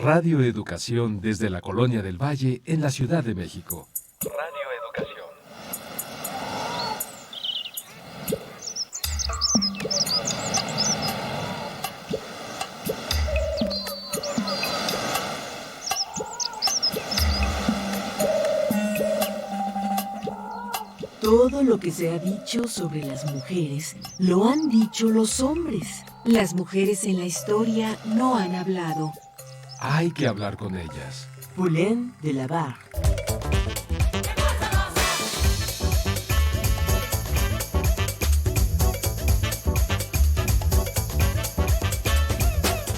Radio Educación desde la Colonia del Valle en la Ciudad de México. Radio Educación. Todo lo que se ha dicho sobre las mujeres lo han dicho los hombres. Las mujeres en la historia no han hablado. Hay que hablar con ellas. Poulain de la Barre.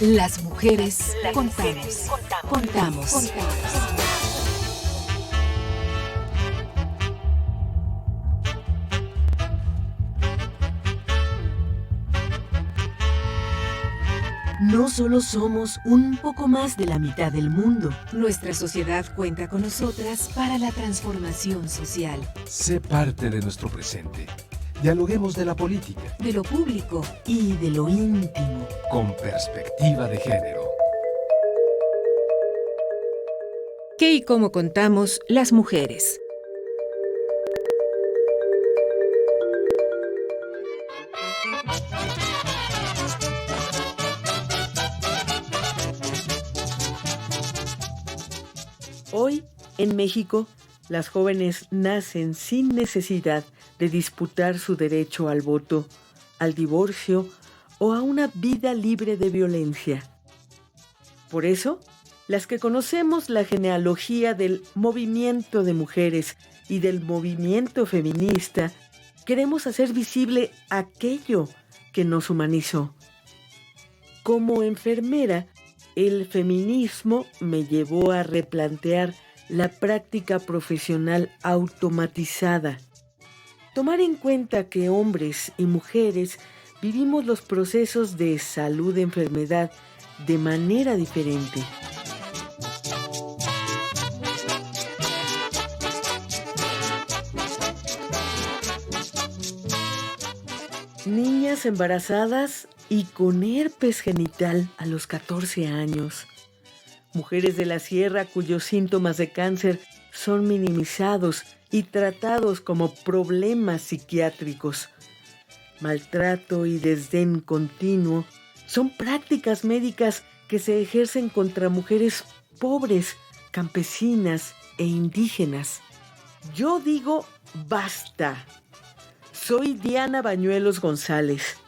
Las mujeres contamos. Contamos. No solo somos un poco más de la mitad del mundo. Nuestra sociedad cuenta con nosotras para la transformación social. Sé parte de nuestro presente. Dialoguemos de la política, de lo público y de lo íntimo. Con perspectiva de género. ¿Qué y cómo contamos las mujeres? Hoy, en México, las jóvenes nacen sin necesidad de disputar su derecho al voto, al divorcio o a una vida libre de violencia. Por eso, las que conocemos la genealogía del movimiento de mujeres y del movimiento feminista, queremos hacer visible aquello que nos humanizó. Como enfermera, el feminismo me llevó a replantear la práctica profesional automatizada. Tomar en cuenta que hombres y mujeres vivimos los procesos de salud-enfermedad de manera diferente. Niñas embarazadas y con herpes genital a los 14 años. Mujeres de la sierra cuyos síntomas de cáncer son minimizados y tratados como problemas psiquiátricos. Maltrato y desdén continuo son prácticas médicas que se ejercen contra mujeres pobres, campesinas e indígenas. Yo digo basta. Soy Diana Bañuelos González,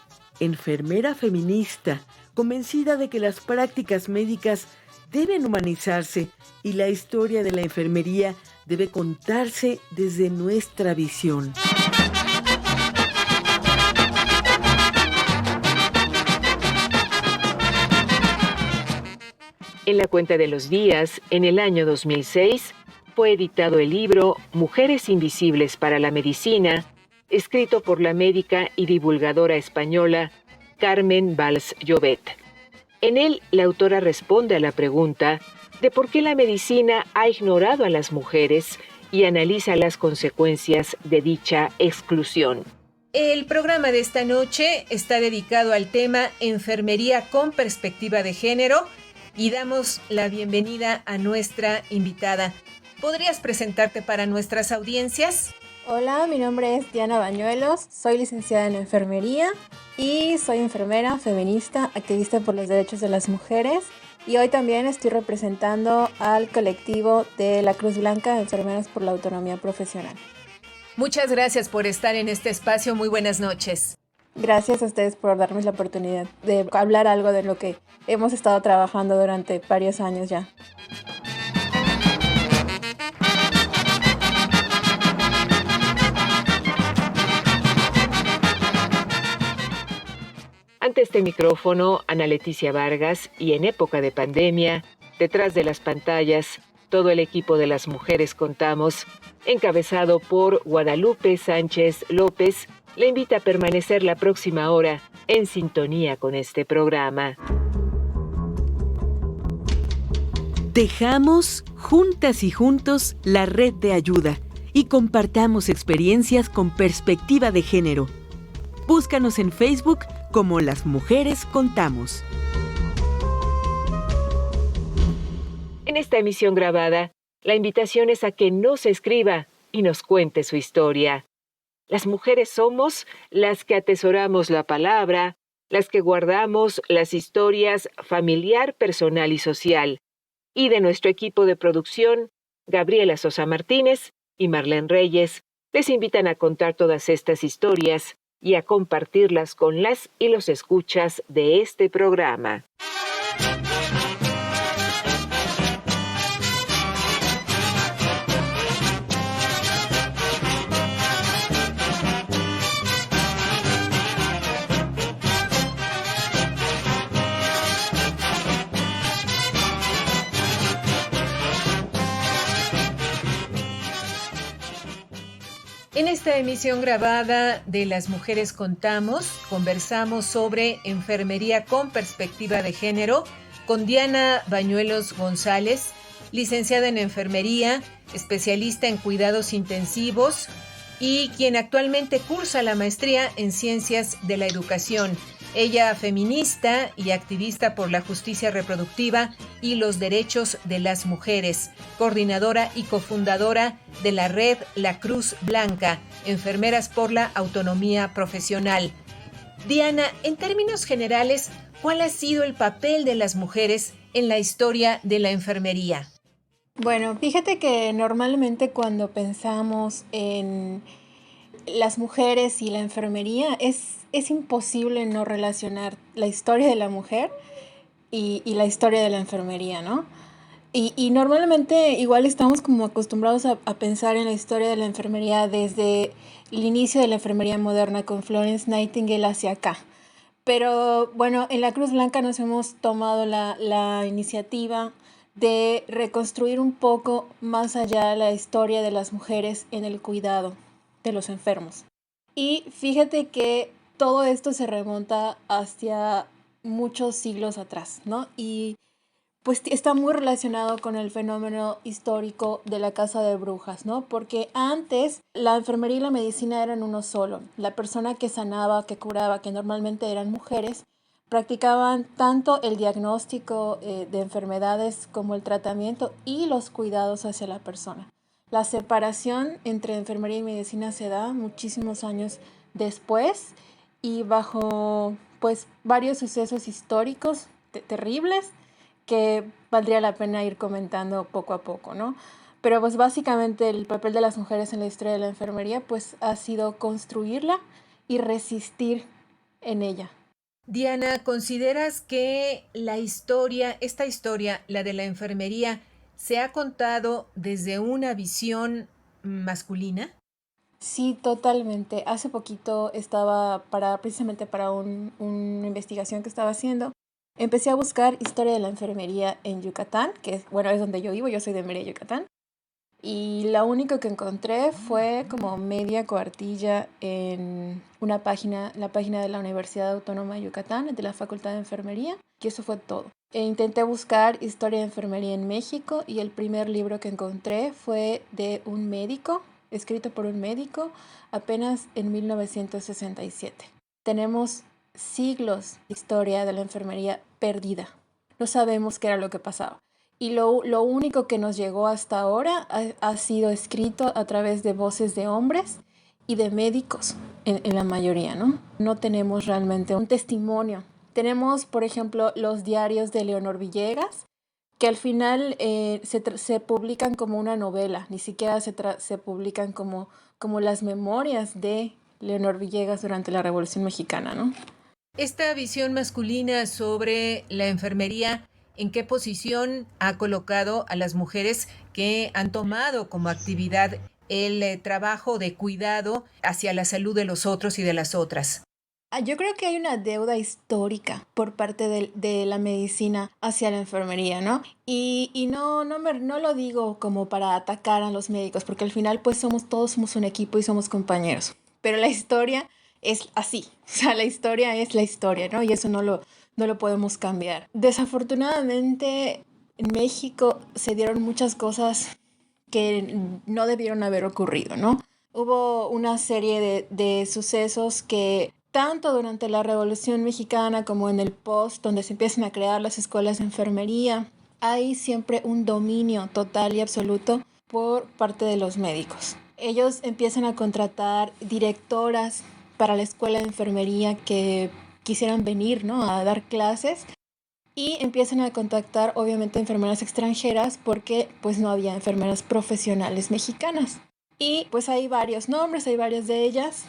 enfermera feminista, convencida de que las prácticas médicas deben humanizarse y la historia de la enfermería debe contarse desde nuestra visión. En la cuenta de los días, en el año 2006, fue editado el libro Mujeres Invisibles para la Medicina, escrito por la médica y divulgadora española Carmen Valls Llobet. En él, la autora responde a la pregunta de por qué la medicina ha ignorado a las mujeres y analiza las consecuencias de dicha exclusión. El programa de esta noche está dedicado al tema Enfermería con perspectiva de género y damos la bienvenida a nuestra invitada. ¿Podrías presentarte para nuestras audiencias? Hola, mi nombre es Diana Bañuelos, soy licenciada en enfermería y soy enfermera, feminista, activista por los derechos de las mujeres y hoy también estoy representando al colectivo de la Cruz Blanca de Enfermeras por la Autonomía Profesional. Muchas gracias por estar en este espacio, muy buenas noches. Gracias a ustedes por darme la oportunidad de hablar algo de lo que hemos estado trabajando durante varios años ya. Ante este micrófono, Ana Leticia Vargas, y en época de pandemia, detrás de las pantallas, todo el equipo de Las Mujeres Contamos, encabezado por Guadalupe Sánchez López, le invita a permanecer la próxima hora en sintonía con este programa. Tejamos juntas y juntos la red de ayuda y compartamos experiencias con perspectiva de género. Búscanos en Facebook como Las Mujeres Contamos. En esta emisión grabada, la invitación es a que nos escriba y nos cuente su historia. Las mujeres somos las que atesoramos la palabra, las que guardamos las historias familiar, personal y social. Y de nuestro equipo de producción, Gabriela Sosa Martínez y Marlene Reyes, les invitan a contar todas estas historias y a compartirlas con las y los escuchas de este programa. En esta emisión grabada de Las Mujeres Contamos, conversamos sobre enfermería con perspectiva de género con Diana Bañuelos González, licenciada en enfermería, especialista en cuidados intensivos y quien actualmente cursa la maestría en ciencias de la educación. Ella, feminista y activista por la justicia reproductiva y los derechos de las mujeres, coordinadora y cofundadora de la red La Cruz Blanca, Enfermeras por la Autonomía Profesional. Diana, en términos generales, ¿cuál ha sido el papel de las mujeres en la historia de la enfermería? Bueno, fíjate que normalmente cuando pensamos en las mujeres y la enfermería es imposible no relacionar la historia de la mujer y la historia de la enfermería, ¿no? Y normalmente igual estamos como acostumbrados a pensar en la historia de la enfermería desde el inicio de la enfermería moderna con Florence Nightingale hacia acá. Pero bueno, en la Cruz Blanca nos hemos tomado la iniciativa de reconstruir un poco más allá la historia de las mujeres en el cuidado de los enfermos. Y fíjate que todo esto se remonta hacia muchos siglos atrás, ¿no? Y pues está muy relacionado con el fenómeno histórico de la casa de brujas, ¿no? Porque antes la enfermería y la medicina eran uno solo. La persona que sanaba, que curaba, que normalmente eran mujeres, practicaban tanto el diagnóstico de enfermedades como el tratamiento y los cuidados hacia la persona. La separación entre enfermería y medicina se da muchísimos años después y bajo pues varios sucesos históricos terribles que valdría la pena ir comentando poco a poco, ¿no? Pero pues básicamente el papel de las mujeres en la historia de la enfermería pues ha sido construirla y resistir en ella. Diana, ¿consideras que esta historia, la de la enfermería, se ha contado desde una visión masculina? Sí, totalmente. Hace poquito estaba precisamente para una investigación que estaba haciendo. Empecé a buscar historia de la enfermería en Yucatán, que es donde yo vivo, yo soy de Mérida, Yucatán. Y lo único que encontré fue como media cuartilla en la página de la Universidad Autónoma de Yucatán, de la Facultad de Enfermería, y eso fue todo. Intenté buscar historia de enfermería en México y el primer libro que encontré fue de un médico, escrito por un médico, apenas en 1967. Tenemos siglos de historia de la enfermería perdida. No sabemos qué era lo que pasaba. Y lo único que nos llegó hasta ahora ha sido escrito a través de voces de hombres y de médicos, en la mayoría, ¿no? No tenemos realmente un testimonio. Tenemos, por ejemplo, los diarios de Leonor Villegas, que al final se publican como una novela, ni siquiera se publican como las memorias de Leonor Villegas durante la Revolución Mexicana, ¿no? Esta visión masculina sobre la enfermería, ¿en qué posición ha colocado a las mujeres que han tomado como actividad el trabajo de cuidado hacia la salud de los otros y de las otras? Yo creo que hay una deuda histórica por parte de la medicina hacia la enfermería, ¿no? Y no lo digo como para atacar a los médicos, porque al final pues todos somos un equipo y somos compañeros. Pero la historia es así, o sea, la historia es la historia, ¿no? Y eso no lo podemos cambiar. Desafortunadamente, en México se dieron muchas cosas que no debieron haber ocurrido, ¿no? Hubo una serie de sucesos que tanto durante la Revolución Mexicana como en el post, donde se empiezan a crear las escuelas de enfermería, hay siempre un dominio total y absoluto por parte de los médicos. Ellos empiezan a contratar directoras para la escuela de enfermería que quisieran venir, ¿no?, a dar clases, y empiezan a contactar obviamente enfermeras extranjeras porque pues no había enfermeras profesionales mexicanas. Y pues hay varios nombres, hay varias de ellas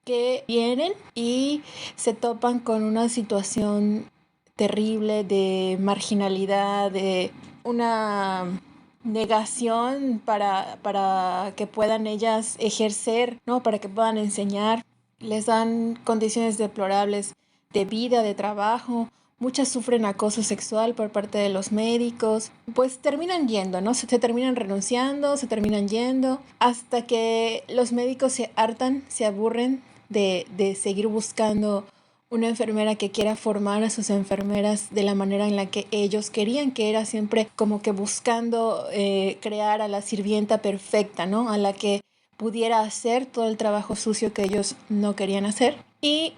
que vienen y se topan con una situación terrible de marginalidad, de una negación para que puedan ellas ejercer, ¿no?, para que puedan enseñar. Les dan condiciones deplorables de vida, de trabajo. Muchas sufren acoso sexual por parte de los médicos. Pues terminan yendo, ¿no? Se terminan renunciando, se terminan yendo, hasta que los médicos se hartan, se aburren de seguir buscando una enfermera que quiera formar a sus enfermeras de la manera en la que ellos querían, que era siempre como que buscando crear a la sirvienta perfecta, ¿no?, a la que pudiera hacer todo el trabajo sucio que ellos no querían hacer. Y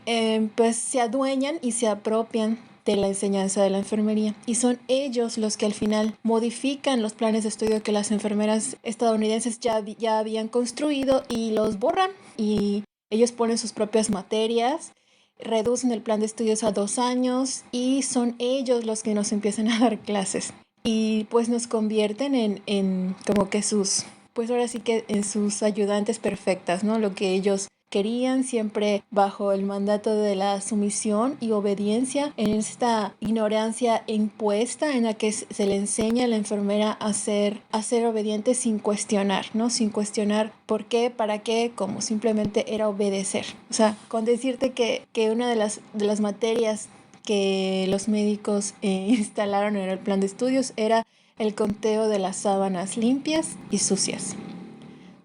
pues se adueñan y se apropian de la enseñanza de la enfermería. Y son ellos los que al final modifican los planes de estudio que las enfermeras estadounidenses ya habían construido y los borran. Y ellos ponen sus propias materias, reducen el plan de estudios a 2 años y son ellos los que nos empiezan a dar clases. Y pues nos convierten en como que sus, pues ahora sí que en sus ayudantes perfectas, ¿no? Lo que ellos querían, siempre bajo el mandato de la sumisión y obediencia, en esta ignorancia impuesta en la que se le enseña a la enfermera a ser obediente sin cuestionar, ¿no? Sin cuestionar por qué, para qué, como simplemente era obedecer. O sea, con decirte que una de las materias que los médicos instalaron en el plan de estudios era el conteo de las sábanas limpias y sucias.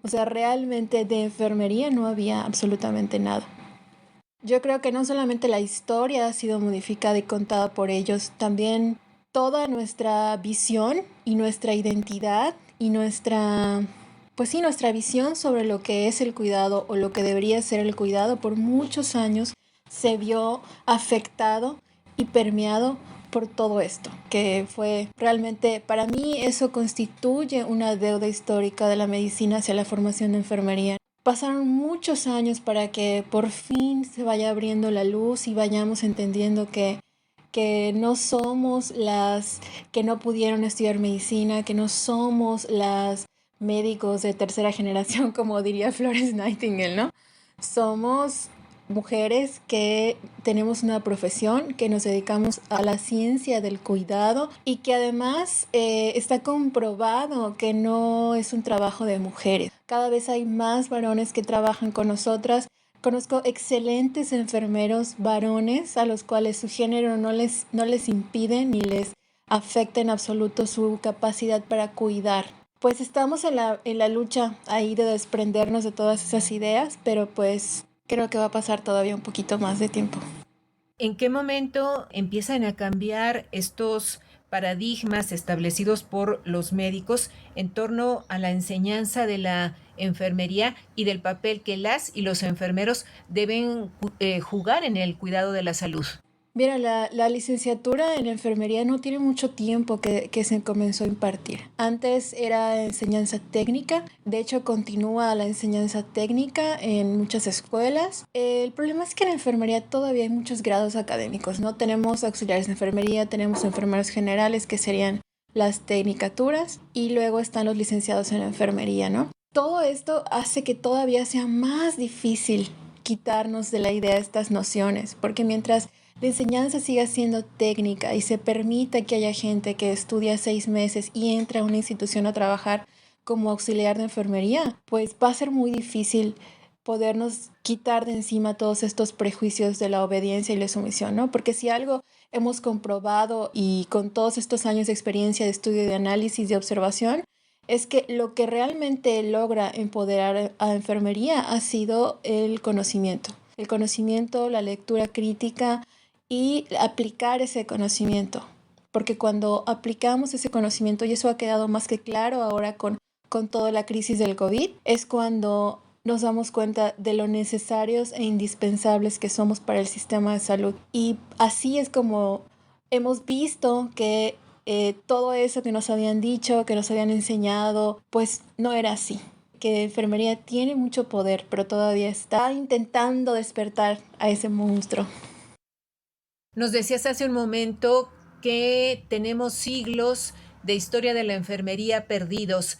O sea, realmente de enfermería no había absolutamente nada. Yo creo que no solamente la historia ha sido modificada y contada por ellos, también toda nuestra visión y nuestra identidad y nuestra visión sobre lo que es el cuidado o lo que debería ser el cuidado por muchos años se vio afectado y permeado por todo esto, que fue realmente, para mí eso constituye una deuda histórica de la medicina hacia la formación de enfermería. Pasaron muchos años para que por fin se vaya abriendo la luz y vayamos entendiendo que no somos las que no pudieron estudiar medicina, que no somos las médicos de tercera generación, como diría Florence Nightingale, ¿no? Somos mujeres que tenemos una profesión, que nos dedicamos a la ciencia del cuidado y que además está comprobado que no es un trabajo de mujeres. Cada vez hay más varones que trabajan con nosotras. Conozco excelentes enfermeros varones a los cuales su género no les impide ni les afecta en absoluto su capacidad para cuidar. Pues estamos en la lucha ahí de desprendernos de todas esas ideas, pero pues creo que va a pasar todavía un poquito más de tiempo. ¿En qué momento empiezan a cambiar estos paradigmas establecidos por los médicos en torno a la enseñanza de la enfermería y del papel que las y los enfermeros deben jugar en el cuidado de la salud? Mira, la licenciatura en enfermería no tiene mucho tiempo que se comenzó a impartir. Antes era enseñanza técnica, de hecho continúa la enseñanza técnica en muchas escuelas. El problema es que en enfermería todavía hay muchos grados académicos, ¿no? Tenemos auxiliares de enfermería, tenemos enfermeros generales que serían las tecnicaturas y luego están los licenciados en enfermería, ¿no? Todo esto hace que todavía sea más difícil quitarnos de la idea estas nociones, porque mientras la enseñanza siga siendo técnica y se permita que haya gente que estudia 6 meses y entra a una institución a trabajar como auxiliar de enfermería, pues va a ser muy difícil podernos quitar de encima todos estos prejuicios de la obediencia y la sumisión, ¿no? Porque si algo hemos comprobado y con todos estos años de experiencia de estudio, de análisis, de observación, es que lo que realmente logra empoderar a la enfermería ha sido el conocimiento, la lectura crítica, y aplicar ese conocimiento, porque cuando aplicamos ese conocimiento, y eso ha quedado más que claro ahora con toda la crisis del COVID, es cuando nos damos cuenta de lo necesarios e indispensables que somos para el sistema de salud. Y así es como hemos visto que todo eso que nos habían dicho, que nos habían enseñado, pues no era así. Que enfermería tiene mucho poder, pero todavía está intentando despertar a ese monstruo. Nos decías hace un momento que tenemos siglos de historia de la enfermería perdidos.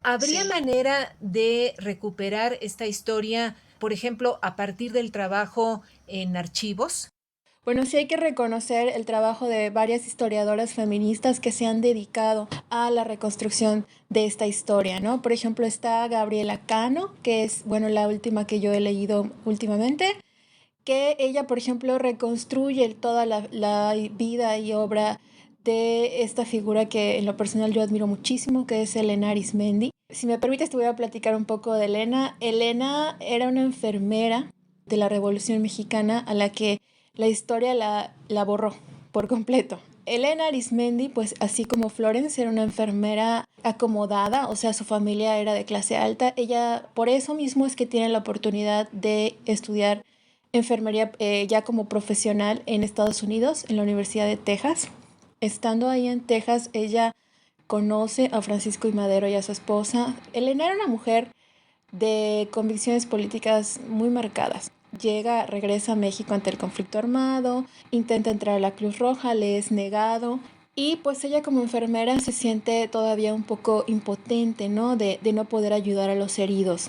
¿Habría manera de recuperar esta historia, por ejemplo, a partir del trabajo en archivos? Bueno, sí hay que reconocer el trabajo de varias historiadoras feministas que se han dedicado a la reconstrucción de esta historia, ¿no? Por ejemplo, está Gabriela Cano, que es, bueno, la última que yo he leído últimamente, que ella, por ejemplo, reconstruye toda la vida y obra de esta figura que en lo personal yo admiro muchísimo, que es Elena Arizmendi. Si me permites, te voy a platicar un poco de Elena. Elena era una enfermera de la Revolución Mexicana a la que la historia la borró por completo. Elena Arizmendi, pues así como Florence, era una enfermera acomodada, o sea, su familia era de clase alta. Ella, por eso mismo es que tiene la oportunidad de estudiar enfermería ya como profesional en Estados Unidos, en la Universidad de Texas. Estando ahí en Texas, ella conoce a Francisco I. Madero y a su esposa. Elena era una mujer de convicciones políticas muy marcadas. Regresa a México ante el conflicto armado, intenta entrar a la Cruz Roja, le es negado y pues ella como enfermera se siente todavía un poco impotente, ¿no? De no poder ayudar a los heridos.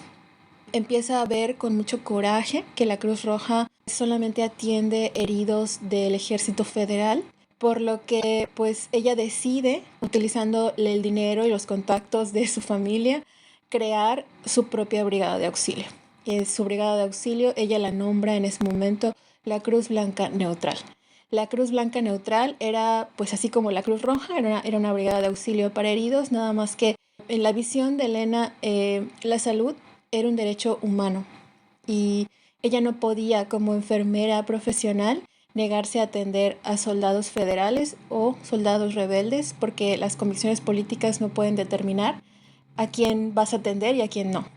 Empieza a ver con mucho coraje que la Cruz Roja solamente atiende heridos del Ejército Federal, por lo que pues ella decide, utilizando el dinero y los contactos de su familia, crear su propia brigada de auxilio. Su brigada de auxilio, ella la nombra en ese momento la Cruz Blanca Neutral. La Cruz Blanca Neutral era, pues así como la Cruz Roja, era una brigada de auxilio para heridos, nada más que en la visión de Elena, la salud era un derecho humano y ella no podía, como enfermera profesional, negarse a atender a soldados federales o soldados rebeldes, porque las convicciones políticas no pueden determinar a quién vas a atender y a quién no.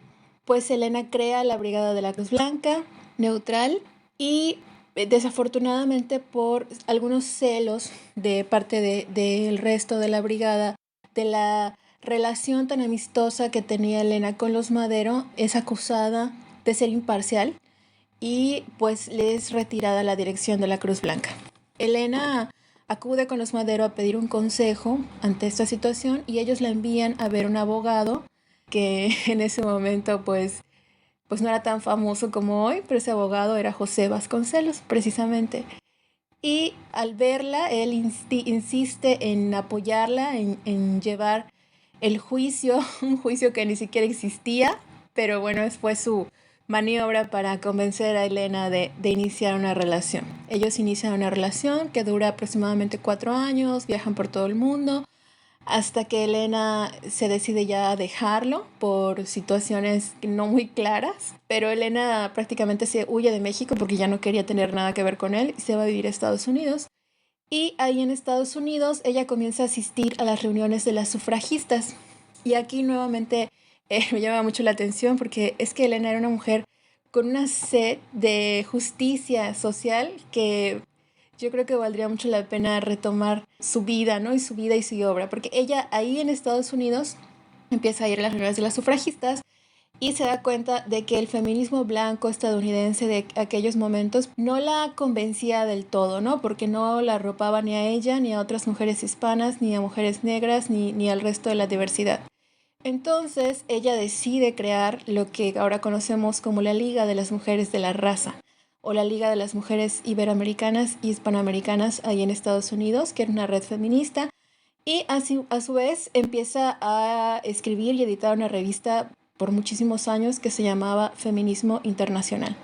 Pues Elena crea la Brigada de la Cruz Blanca Neutral y desafortunadamente por algunos celos de parte del resto de la brigada, de la relación tan amistosa que tenía Elena con los Madero, es acusada de ser imparcial y pues le es retirada la dirección de la Cruz Blanca. Elena acude con los Madero a pedir un consejo ante esta situación y ellos la envían a ver un abogado que en ese momento pues no era tan famoso como hoy, pero ese abogado era José Vasconcelos, precisamente. Y al verla, él insiste en apoyarla, en llevar el juicio, un juicio que ni siquiera existía, pero bueno, fue su maniobra para convencer a Elena de iniciar una relación. Ellos inician una relación que dura aproximadamente 4 años, viajan por todo el mundo, hasta que Elena se decide ya dejarlo por situaciones no muy claras, pero Elena prácticamente se huye de México porque ya no quería tener nada que ver con él y se va a vivir a Estados Unidos. Y ahí en Estados Unidos ella comienza a asistir a las reuniones de las sufragistas. Y aquí nuevamente me llama mucho la atención porque es que Elena era una mujer con una sed de justicia social que yo creo que valdría mucho la pena retomar su vida, ¿no? Y su vida y su obra, porque ella ahí en Estados Unidos empieza a ir a las reuniones de las sufragistas y se da cuenta de que el feminismo blanco estadounidense de aquellos momentos no la convencía del todo, ¿no? Porque no la arropaba ni a ella, ni a otras mujeres hispanas, ni a mujeres negras, ni al resto de la diversidad. Entonces ella decide crear lo que ahora conocemos como la Liga de las Mujeres de la Raza, o la Liga de las Mujeres Iberoamericanas y Hispanoamericanas ahí en Estados Unidos, que era una red feminista, y así, a su vez empieza a escribir y editar una revista por muchísimos años que se llamaba Feminismo Internacional.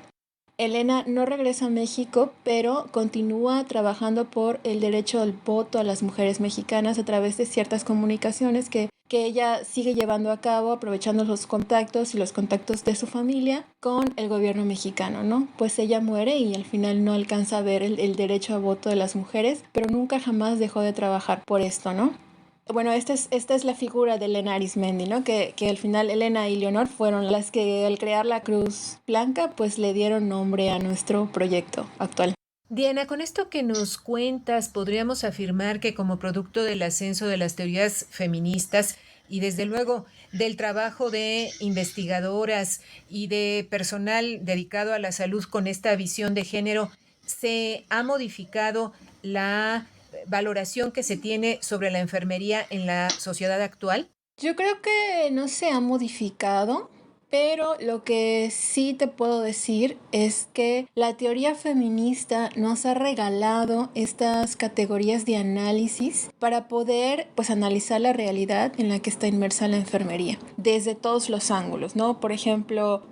Elena no regresa a México, pero continúa trabajando por el derecho al voto a las mujeres mexicanas a través de ciertas comunicaciones que ella sigue llevando a cabo, aprovechando los contactos y los contactos de su familia con el gobierno mexicano, ¿no? Pues ella muere y al final no alcanza a ver el derecho a voto de las mujeres, pero nunca jamás dejó de trabajar por esto, ¿no? Bueno, esta es la figura de Elena Arizmendi, ¿no? Que al final Elena y Leonor fueron las que al crear la Cruz Blanca pues le dieron nombre a nuestro proyecto actual. Diana, con esto que nos cuentas, podríamos afirmar que como producto del ascenso de las teorías feministas y desde luego del trabajo de investigadoras y de personal dedicado a la salud con esta visión de género, se ha modificado la valoración que se tiene sobre la enfermería en la sociedad actual. Yo creo que no se ha modificado, pero lo que sí te puedo decir es que la teoría feminista nos ha regalado estas categorías de análisis para poder pues analizar la realidad en la que está inmersa la enfermería desde todos los ángulos, ¿no? Por ejemplo,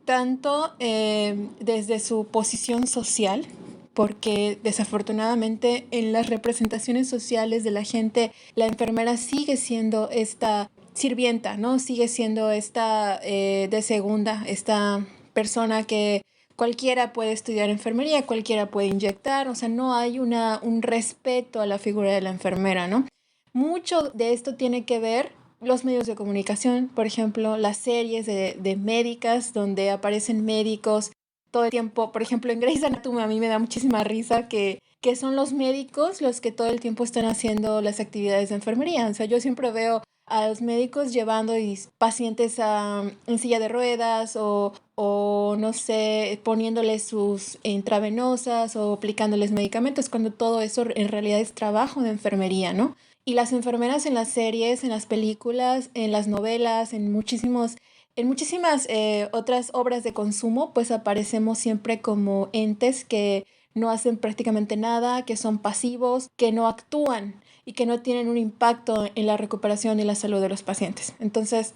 tanto desde su posición social, porque desafortunadamente en las representaciones sociales de la gente, la enfermera sigue siendo esta sirvienta, ¿no? Sigue siendo esta de segunda, esta persona que cualquiera puede estudiar enfermería, cualquiera puede inyectar, o sea, no hay un respeto a la figura de la enfermera, ¿no? Mucho de esto tiene que ver los medios de comunicación, por ejemplo, las series de médicas donde aparecen médicos todo el tiempo. Por ejemplo, en Grey's Anatomy a mí me da muchísima risa que son los médicos los que todo el tiempo están haciendo las actividades de enfermería. O sea, yo siempre veo a los médicos llevando pacientes en silla de ruedas o no sé, poniéndoles sus intravenosas o aplicándoles medicamentos, cuando todo eso en realidad es trabajo de enfermería, ¿no? Y las enfermeras en las series, en las películas, en las novelas, en muchísimas otras obras de consumo, pues aparecemos siempre como entes que no hacen prácticamente nada, que son pasivos, que no actúan y que no tienen un impacto en la recuperación y la salud de los pacientes. Entonces,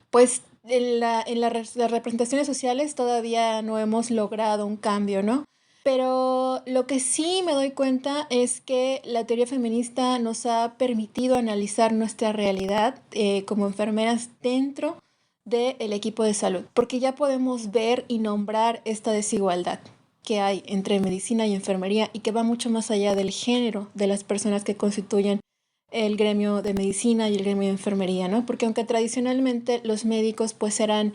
pues las representaciones sociales todavía no hemos logrado un cambio, ¿no? Pero lo que sí me doy cuenta es que la teoría feminista nos ha permitido analizar nuestra realidad como enfermeras dentro del equipo de salud, porque ya podemos ver y nombrar esta desigualdad que hay entre medicina y enfermería y que va mucho más allá del género de las personas que constituyen el gremio de medicina y el gremio de enfermería, ¿no? Porque aunque tradicionalmente los médicos pues eran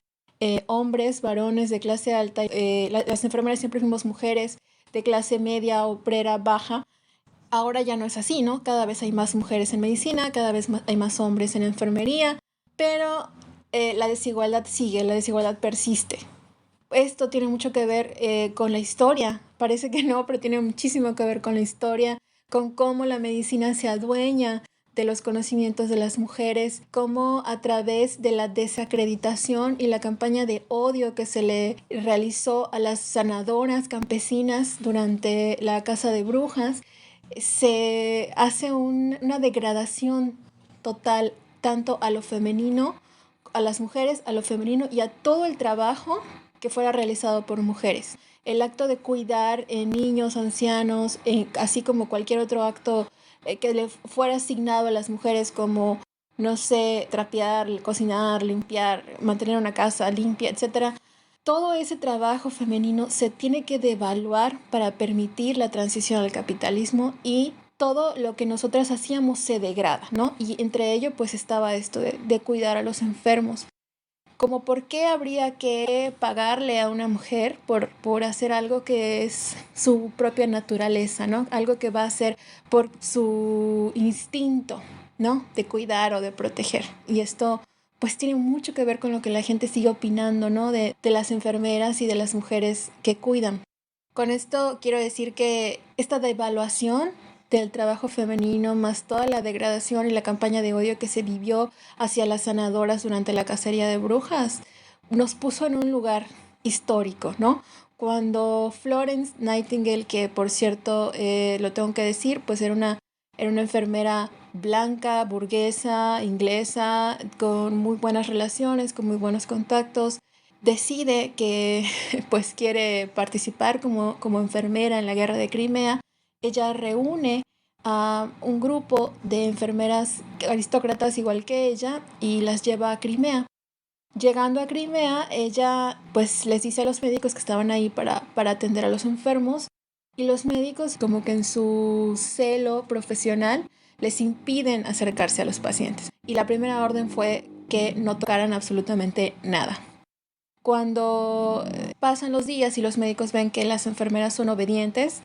hombres, varones de clase alta, las enfermeras siempre fuimos mujeres de clase media, obrera, baja. Ahora ya no es así, ¿no? Cada vez hay más mujeres en medicina, cada vez hay más hombres en enfermería, pero la desigualdad sigue, la desigualdad persiste. Esto tiene mucho que ver con la historia. Parece que no, pero tiene muchísimo que ver con la historia, con cómo la medicina se adueña de los conocimientos de las mujeres, cómo a través de la desacreditación y la campaña de odio que se le realizó a las sanadoras campesinas durante la caza de brujas, se hace una degradación total tanto a lo femenino, a las mujeres, a lo femenino y a todo el trabajo que fuera realizado por mujeres. El acto de cuidar niños, ancianos, así como cualquier otro acto que le fuera asignado a las mujeres como, no sé, trapear, cocinar, limpiar, mantener una casa limpia, etc. Todo ese trabajo femenino se tiene que devaluar para permitir la transición al capitalismo y todo lo que nosotras hacíamos se degrada, ¿no? Y entre ello pues estaba esto de cuidar a los enfermos. Como por qué habría que pagarle a una mujer por hacer algo que es su propia naturaleza, ¿no? Algo que va a hacer por su instinto, ¿no? De cuidar o de proteger. Y esto pues tiene mucho que ver con lo que la gente sigue opinando, ¿no? De las enfermeras y de las mujeres que cuidan. Con esto quiero decir que esta devaluación del trabajo femenino, más toda la degradación y la campaña de odio que se vivió hacia las sanadoras durante la cacería de brujas, nos puso en un lugar histórico, ¿no? Cuando Florence Nightingale, que por cierto, lo tengo que decir, pues era una enfermera blanca, burguesa, inglesa, con muy buenas relaciones, con muy buenos contactos, decide que pues quiere participar como enfermera en la guerra de Crimea. Ella reúne a un grupo de enfermeras aristócratas igual que ella y las lleva a Crimea. Llegando a Crimea, ella pues les dice a los médicos que estaban ahí para atender a los enfermos y los médicos como que en su celo profesional les impiden acercarse a los pacientes. Y la primera orden fue que no tocaran absolutamente nada. Cuando pasan los días y los médicos ven que las enfermeras son obedientes,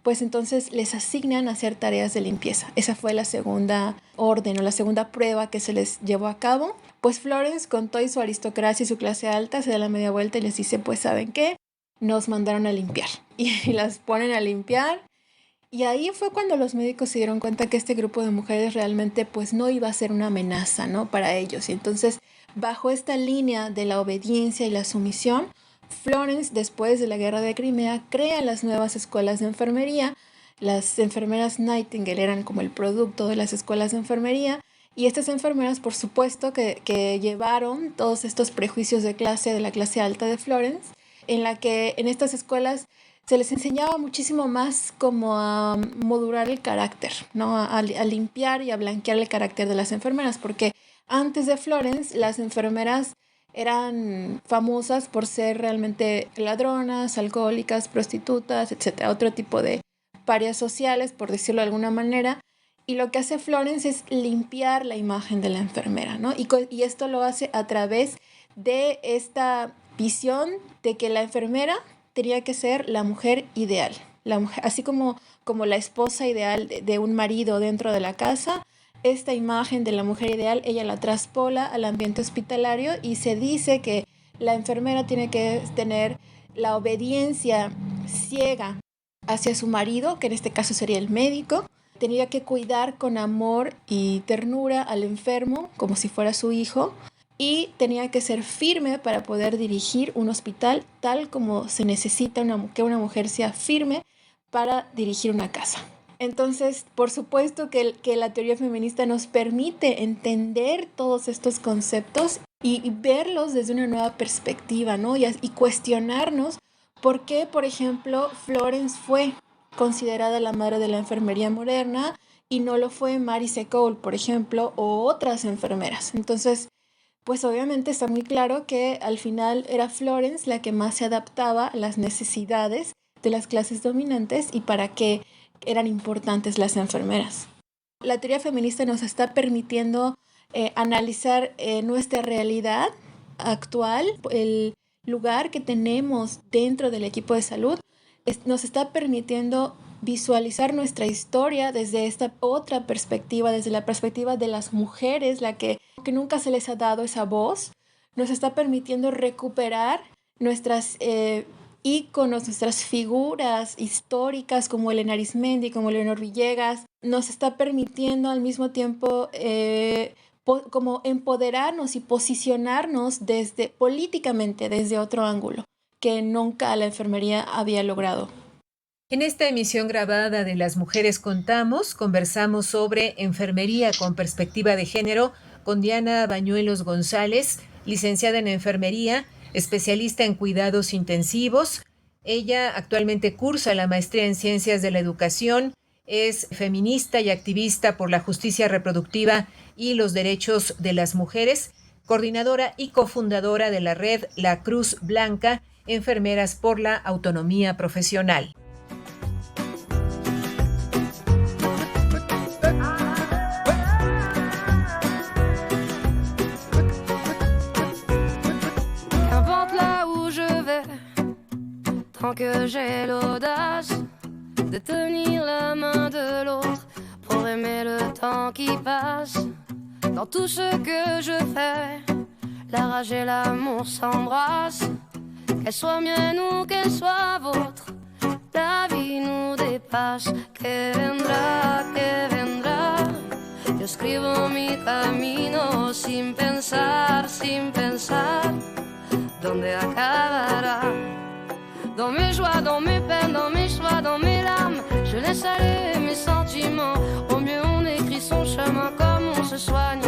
pues entonces les asignan a hacer tareas de limpieza. Esa fue la segunda orden o la segunda prueba que se les llevó a cabo. Pues Florence, con toda su aristocracia y su clase alta, se da la media vuelta y les dice, pues ¿saben qué? Nos mandaron a limpiar. Y las ponen a limpiar. Y ahí fue cuando los médicos se dieron cuenta que este grupo de mujeres realmente pues no iba a ser una amenaza, ¿no? Para ellos. Y entonces, bajo esta línea de la obediencia y la sumisión, Florence, después de la guerra de Crimea, crea las nuevas escuelas de enfermería. Las enfermeras Nightingale eran como el producto de las escuelas de enfermería. Y estas enfermeras, por supuesto, que llevaron todos estos prejuicios de la clase alta de Florence, en la que en estas escuelas se les enseñaba muchísimo más como a modular el carácter, ¿no? A limpiar y a blanquear el carácter de las enfermeras, porque antes de Florence las enfermeras eran famosas por ser realmente ladronas, alcohólicas, prostitutas, etcétera, otro tipo de parias sociales, por decirlo de alguna manera. Y lo que hace Florence es limpiar la imagen de la enfermera, ¿no? Y esto lo hace a través de esta visión de que la enfermera tenía que ser la mujer ideal, la mujer, así como la esposa ideal de un marido dentro de la casa. Esta imagen de la mujer ideal, ella la traspola al ambiente hospitalario y se dice que la enfermera tiene que tener la obediencia ciega hacia su marido, que en este caso sería el médico. Tenía que cuidar con amor y ternura al enfermo como si fuera su hijo, y tenía que ser firme para poder dirigir un hospital tal como se necesita que una mujer sea firme para dirigir una casa. Entonces, por supuesto que la teoría feminista nos permite entender todos estos conceptos y verlos desde una nueva perspectiva, ¿no? Y cuestionarnos por qué, por ejemplo, Florence fue considerada la madre de la enfermería moderna y no lo fue Mary Seacole, por ejemplo, o otras enfermeras. Entonces, pues obviamente está muy claro que al final era Florence la que más se adaptaba a las necesidades de las clases dominantes y para qué eran importantes las enfermeras. La teoría feminista nos está permitiendo analizar nuestra realidad actual, el lugar que tenemos dentro del equipo de salud, nos está permitiendo visualizar nuestra historia desde esta otra perspectiva, desde la perspectiva de las mujeres, la que nunca se les ha dado esa voz. Nos está permitiendo recuperar nuestras íconos, nuestras figuras históricas como Elena Arizmendi, como Leonor Villegas. Nos está permitiendo al mismo tiempo como empoderarnos y posicionarnos políticamente desde otro ángulo que nunca la enfermería había logrado. En esta emisión grabada de Las Mujeres Contamos, conversamos sobre enfermería con perspectiva de género con Diana Bañuelos González, licenciada en enfermería, especialista en cuidados intensivos. Ella actualmente cursa la maestría en Ciencias de la Educación, es feminista y activista por la justicia reproductiva y los derechos de las mujeres, coordinadora y cofundadora de la red La Cruz Blanca, Enfermeras por la Autonomía Profesional. Tant que j'ai l'audace de tenir la main de l'autre pour aimer le temps qui passe. Dans tout ce que je fais, la rage et l'amour s'embrassent. Qu'elle soit mienne ou qu'elle soit vôtre, la vie nous dépasse. Que vendrá, yo escribo mi camino sin pensar, ¿dónde acabará? Dans mes joies, dans mes peines, dans mes choix, dans mes larmes, je laisse aller mes sentiments. Au mieux on écrit son chemin comme on se soigne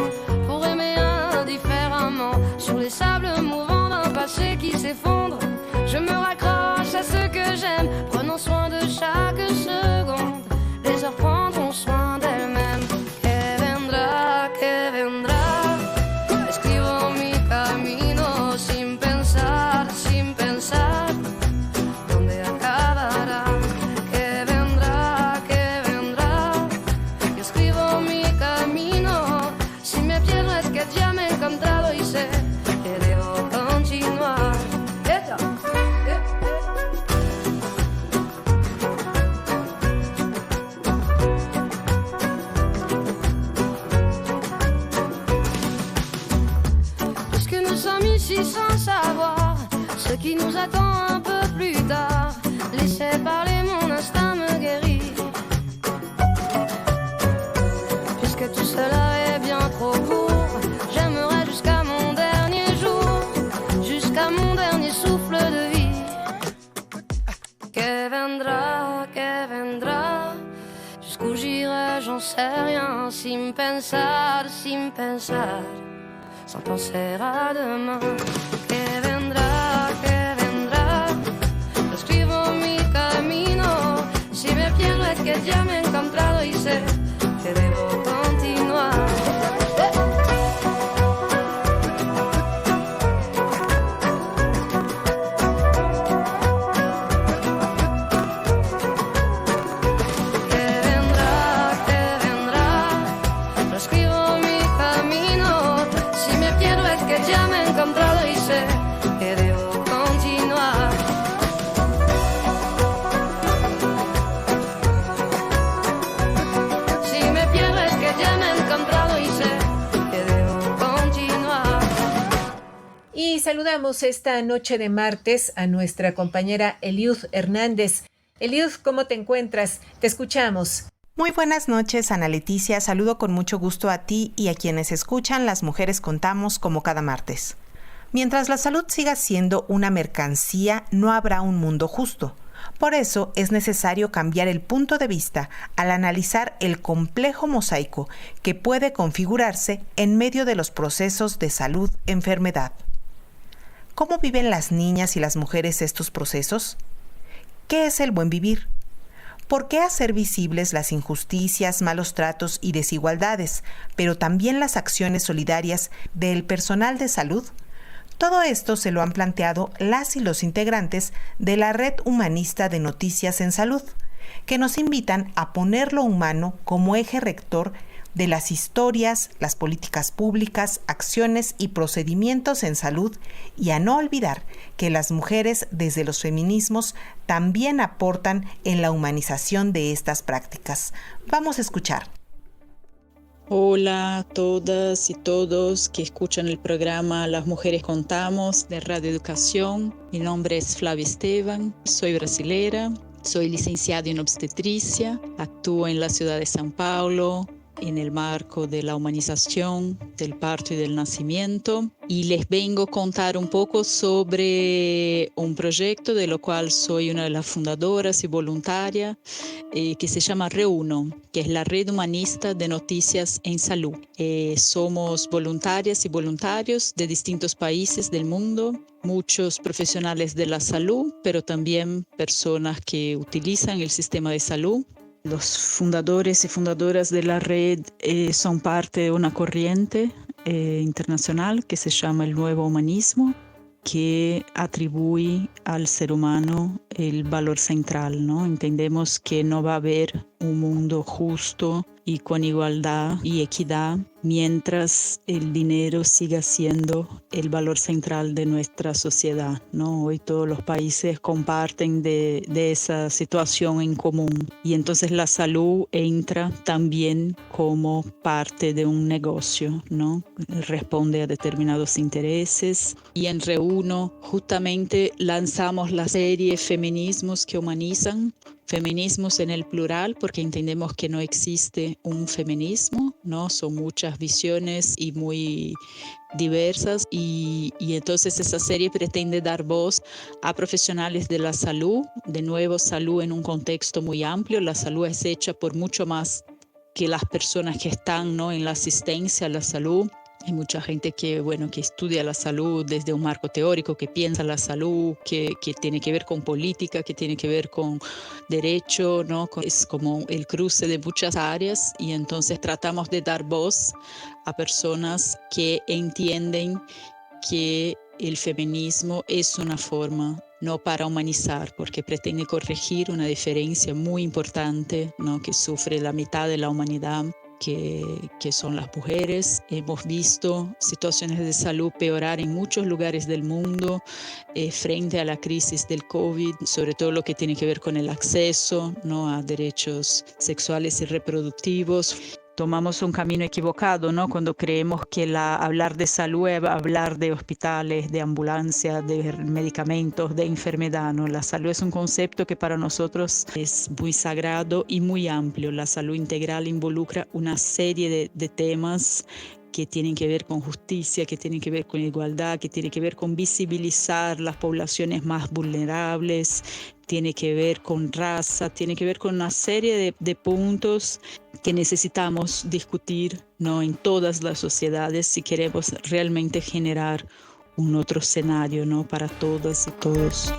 pour aimer indifféremment. Sur les sables mouvants d'un passé qui s'effondre, je me raccroche à ce que j'aime, prenons soin de chaque seconde. Les heures prendront soin d'elles-mêmes. Que vendrá, escribo mi camino sin pensar, ¿dónde acabará? Que vendrá, yo escribo mi camino. Si me pierdo es que ya me he encontrado y sé que debo continuar. ici sans savoir ce qui nous attend un peu plus tard. Laissez parler, mon instinct me guérit. Puisque tout cela est bien trop court, j'aimerais jusqu'à mon dernier jour, jusqu'à mon dernier souffle de vie. Que vendra, jusqu'où j'irai, j'en sais rien. Sin pensar, sans penser à demain. Que vendra, escribo mi camino. Si me pierdo es que ya me he encontrado y sé que debo continuar. Y saludamos esta noche de martes a nuestra compañera Eliud Hernández. Eliud, ¿cómo te encuentras? Te escuchamos. Muy buenas noches, Ana Leticia. Saludo con mucho gusto a ti y a quienes escuchan Las Mujeres Contamos como cada martes. Mientras la salud siga siendo una mercancía, no habrá un mundo justo. Por eso es necesario cambiar el punto de vista al analizar el complejo mosaico que puede configurarse en medio de los procesos de salud-enfermedad. ¿Cómo viven las niñas y las mujeres estos procesos? ¿Qué es el buen vivir? ¿Por qué hacer visibles las injusticias, malos tratos y desigualdades, pero también las acciones solidarias del personal de salud? Todo esto se lo han planteado las y los integrantes de la Red Humanista de Noticias en Salud, que nos invitan a poner lo humano como eje rector de las historias, las políticas públicas, acciones y procedimientos en salud, y a no olvidar que las mujeres desde los feminismos también aportan en la humanización de estas prácticas. Vamos a escuchar. Hola a todas y todos que escuchan el programa Las Mujeres Contamos de Radio Educación. Mi nombre es Flavia Esteban, soy brasilera, soy licenciada en obstetricia, actúo en la ciudad de São Paulo en el marco de la humanización del parto y del nacimiento, y les vengo a contar un poco sobre un proyecto de lo cual soy una de las fundadoras y voluntaria, que se llama Reuno, que es la Red Humanista de Noticias en Salud. Somos voluntarias y voluntarios de distintos países del mundo, muchos profesionales de la salud, pero también personas que utilizan el sistema de salud. Los fundadores y fundadoras de la red son parte de una corriente internacional que se llama el Nuevo Humanismo, que atribuye al ser humano el valor central, ¿no? Entendemos que no va a haber un mundo justo y con igualdad y equidad mientras el dinero siga siendo el valor central de nuestra sociedad, ¿no? Hoy todos los países comparten de esa situación en común, y entonces la salud entra también como parte de un negocio, ¿no? Responde a determinados intereses, y en Reuno justamente lanzamos la serie Feminismos que Humanizan. Feminismos en el plural, porque entendemos que no existe un feminismo, ¿no? Son muchas visiones y muy diversas, y entonces esa serie pretende dar voz a profesionales de la salud, de nuevo salud en un contexto muy amplio. La salud es hecha por mucho más que las personas que están, ¿no?, en la asistencia a la salud. Hay mucha gente que estudia la salud desde un marco teórico, que piensa la salud, que tiene que ver con política, que tiene que ver con derecho, ¿no? Es como el cruce de muchas áreas, y entonces tratamos de dar voz a personas que entienden que el feminismo es una forma no para humanizar, porque pretende corregir una diferencia muy importante, ¿no?, que sufre la mitad de la humanidad, que son las mujeres. Hemos visto situaciones de salud peorar en muchos lugares del mundo frente a la crisis del COVID, sobre todo lo que tiene que ver con el acceso, ¿no?, a derechos sexuales y reproductivos. tomamos un camino equivocado, ¿no? Cuando creemos que hablar de salud es hablar de hospitales, de ambulancia, de medicamentos, de enfermedad, ¿no? La salud es un concepto que para nosotros es muy sagrado y muy amplio. La salud integral involucra una serie de temas que tienen que ver con justicia, que tienen que ver con igualdad, que tienen que ver con visibilizar las poblaciones más vulnerables, tiene que ver con raza, tiene que ver con una serie de puntos que necesitamos discutir, ¿no? En todas las sociedades si queremos realmente generar un otro escenario, ¿no? Para todas y todos.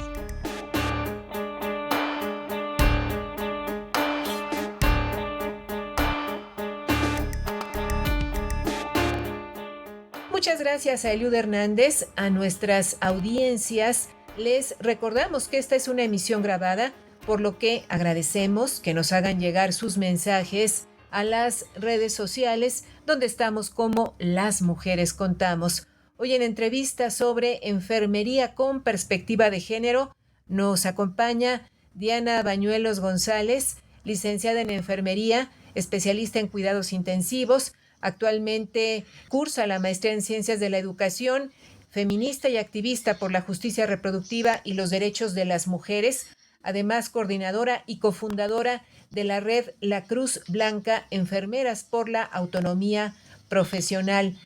Muchas gracias a Eliud Hernández, a nuestras audiencias. Les recordamos que esta es una emisión grabada, por lo que agradecemos que nos hagan llegar sus mensajes a las redes sociales, donde estamos como Las Mujeres Contamos. Hoy en entrevista sobre enfermería con perspectiva de género, nos acompaña Diana Bañuelos González, licenciada en enfermería, especialista en cuidados intensivos. Actualmente cursa la maestría en Ciencias de la Educación, feminista y activista por la justicia reproductiva y los derechos de las mujeres, además coordinadora y cofundadora de la red La Cruz Blanca Enfermeras por la Autonomía Profesional.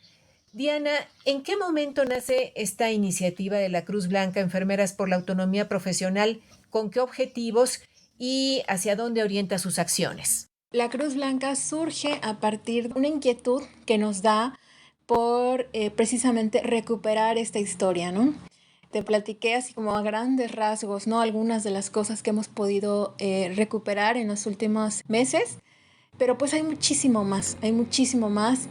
Diana, ¿en qué momento nace esta iniciativa de la Cruz Blanca Enfermeras por la Autonomía Profesional? ¿Con qué objetivos y hacia dónde orienta sus acciones? La Cruz Blanca surge a partir de una inquietud que nos da por precisamente recuperar esta historia, ¿no? Te platiqué así como a grandes rasgos, ¿no? Algunas de las cosas que hemos podido recuperar en los últimos meses, pero pues hay muchísimo más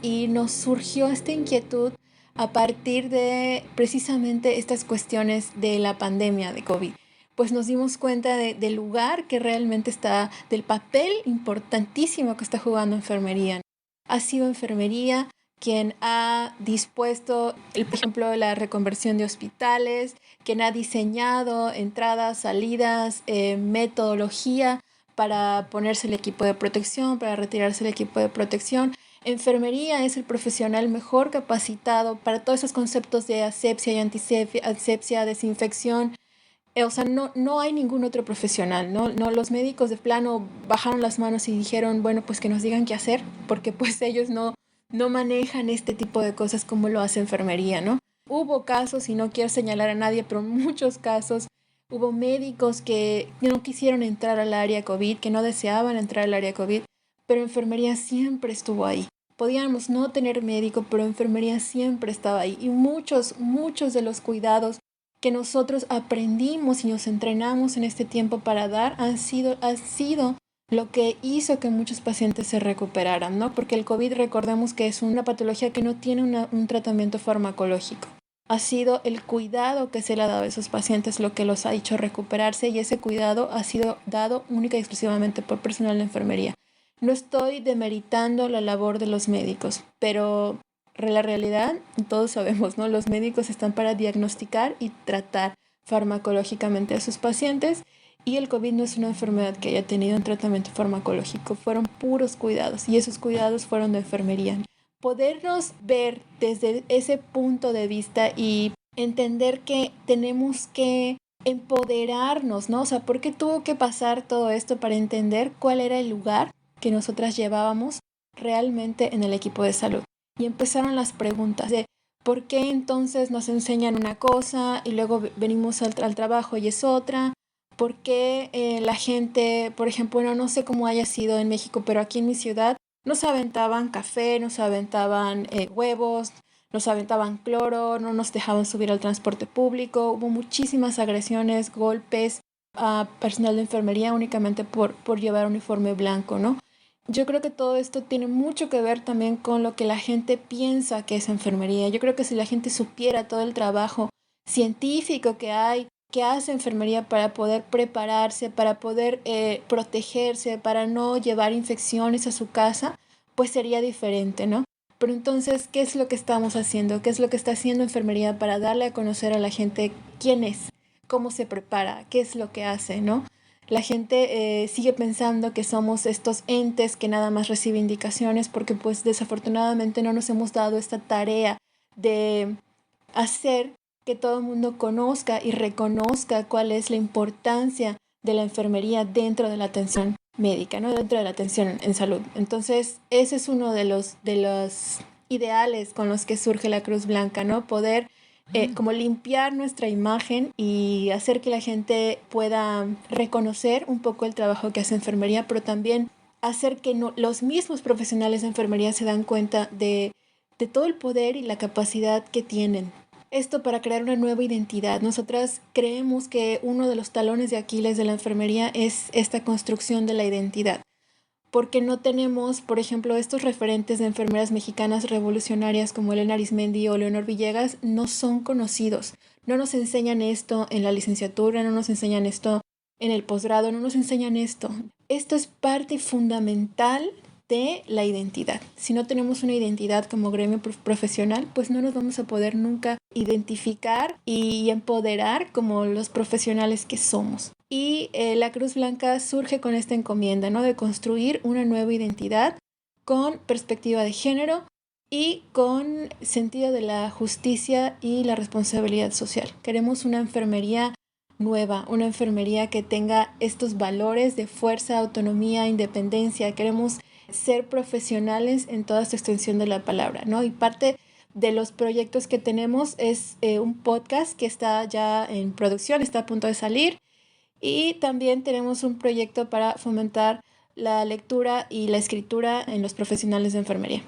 y nos surgió esta inquietud a partir de precisamente estas cuestiones de la pandemia de COVID. Pues nos dimos cuenta del lugar que realmente está, del papel importantísimo que está jugando enfermería. Ha sido enfermería quien ha dispuesto, por ejemplo, la reconversión de hospitales, quien ha diseñado entradas, salidas, metodología para ponerse el equipo de protección, para retirarse el equipo de protección. Enfermería es el profesional mejor capacitado para todos esos conceptos de asepsia y antisepsia, desinfección. O sea, no hay ningún otro profesional, ¿no? Los médicos de plano bajaron las manos y dijeron, bueno, pues que nos digan qué hacer, porque pues ellos no manejan este tipo de cosas como lo hace enfermería, ¿no? Hubo casos, y no quiero señalar a nadie, pero muchos casos, hubo médicos que no quisieron entrar al área COVID, que no deseaban entrar al área COVID, pero enfermería siempre estuvo ahí. Podíamos no tener médico, pero enfermería siempre estaba ahí. Y muchos de los cuidados que nosotros aprendimos y nos entrenamos en este tiempo para dar ha sido lo que hizo que muchos pacientes se recuperaran, ¿no? Porque el COVID, recordemos que es una patología que no tiene un tratamiento farmacológico. Ha sido el cuidado que se le ha dado a esos pacientes lo que los ha hecho recuperarse, y ese cuidado ha sido dado única y exclusivamente por personal de enfermería. No estoy demeritando la labor de los médicos, pero la realidad, todos sabemos, ¿no? Los médicos están para diagnosticar y tratar farmacológicamente a sus pacientes, y el COVID no es una enfermedad que haya tenido un tratamiento farmacológico, fueron puros cuidados, y esos cuidados fueron de enfermería. Podernos ver desde ese punto de vista y entender que tenemos que empoderarnos, ¿no? O sea, ¿por qué tuvo que pasar todo esto para entender cuál era el lugar que nosotras llevábamos realmente en el equipo de salud? Y empezaron las preguntas de ¿por qué entonces nos enseñan una cosa y luego venimos al trabajo y es otra? ¿Por qué la gente, por ejemplo, no sé cómo haya sido en México, pero aquí en mi ciudad nos aventaban café, nos aventaban huevos, nos aventaban cloro, no nos dejaban subir al transporte público? Hubo muchísimas agresiones, golpes a personal de enfermería únicamente por llevar uniforme blanco, ¿no? Yo creo que todo esto tiene mucho que ver también con lo que la gente piensa que es enfermería. Yo creo que si la gente supiera todo el trabajo científico que hace enfermería para poder prepararse, para poder protegerse, para no llevar infecciones a su casa, pues sería diferente, ¿no? Pero entonces, ¿qué es lo que estamos haciendo? ¿Qué es lo que está haciendo enfermería para darle a conocer a la gente quién es, cómo se prepara, qué es lo que hace, ¿no? La gente sigue pensando que somos estos entes que nada más reciben indicaciones porque pues desafortunadamente no nos hemos dado esta tarea de hacer que todo el mundo conozca y reconozca cuál es la importancia de la enfermería dentro de la atención médica, ¿no? Dentro de la atención en salud. Entonces, ese es uno de los ideales con los que surge la Cruz Blanca, ¿no? Poder como limpiar nuestra imagen y hacer que la gente pueda reconocer un poco el trabajo que hace enfermería, pero también hacer que los mismos profesionales de enfermería se dan cuenta de todo el poder y la capacidad que tienen. Esto para crear una nueva identidad. Nosotras creemos que uno de los talones de Aquiles de la enfermería es esta construcción de la identidad. Porque no tenemos, por ejemplo, estos referentes de enfermeras mexicanas revolucionarias como Elena Arizmendi o Leonor Villegas no son conocidos. No nos enseñan esto en la licenciatura, no nos enseñan esto en el posgrado, no nos enseñan esto. Esto es parte fundamental de la identidad. Si no tenemos una identidad como gremio profesional, pues no nos vamos a poder nunca identificar y empoderar como los profesionales que somos. Y la Cruz Blanca surge con esta encomienda, ¿no? De construir una nueva identidad con perspectiva de género y con sentido de la justicia y la responsabilidad social. Queremos una enfermería nueva, una enfermería que tenga estos valores de fuerza, autonomía, independencia. Queremos ser profesionales en toda esta extensión de la palabra, ¿no? Y parte de los proyectos que tenemos es un podcast que está ya en producción, está a punto de salir, y también tenemos un proyecto para fomentar la lectura y la escritura en los profesionales de enfermería.